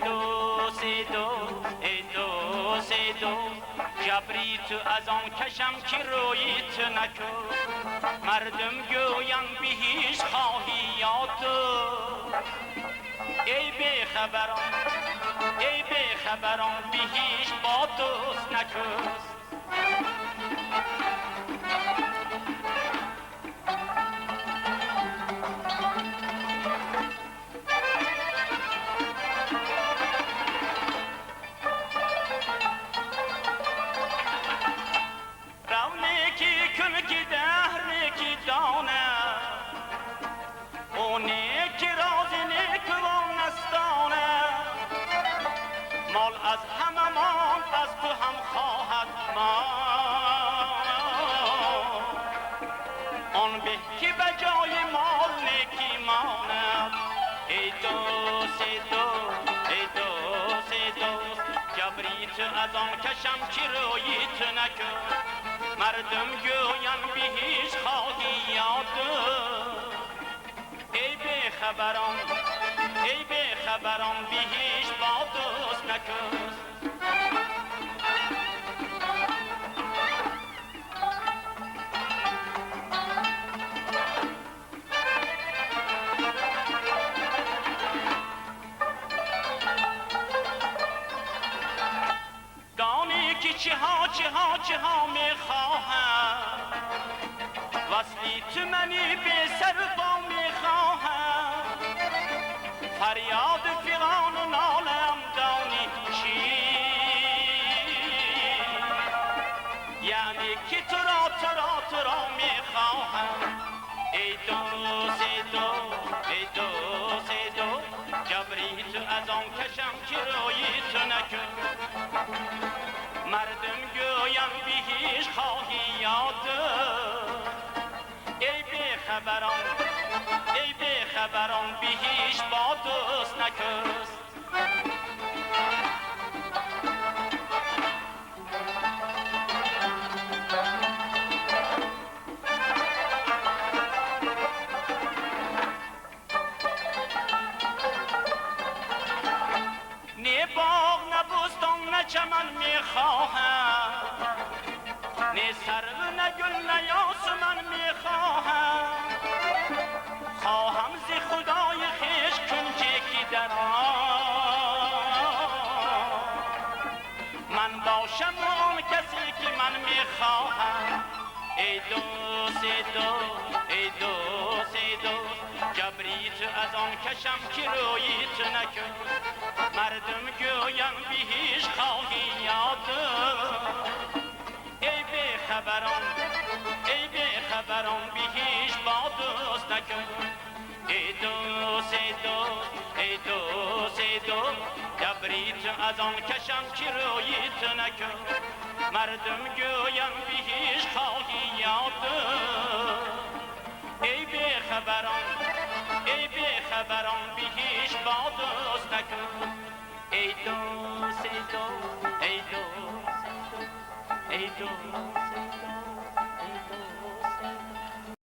دوست ای دوست جبری تو از آن کشم که رویت نکن مردم گویم به هیچ خواهی یاد ای بخبران به هیچ با دوست نکست مال از همه مان از تو هم خواهد آن به که به جای مال نیکی ماند ای دوست جبری تو از آن کشم که روی تو نکن مردم گویم به هیچ خواهی یاد ای بخبران به هیچ با دوست نکست دانی که چه ها میخواهم وصلی تو منی به سر پا میخواهم فریاد فغان و نالم دانی چی یعنی که تو را میخواهم ای دوست جبری تو از آن کشم که روی تو نکن مردم گویم به هیچ خواهی یاد ای بخبران به هیچ با دوست نکست نه باغ نه بستان نه چمن میخواهم نه سرو نه گل نه یاسمن میخواهم خواهم ز خدای خویش کنجی که در من باشم آن کسی که من میخواهم ای دوست جبری تو از آن کشم که روی تو نکن مردم گویم به هیچ خواهی یاد ای بخبران به هیچ با دوست نکن ای دوست جبری تو از آن کشم که روی تو نکن مردم گویم به هیچ خواهی یاد ای بخبران به هیچ با دوست نکن ای دوست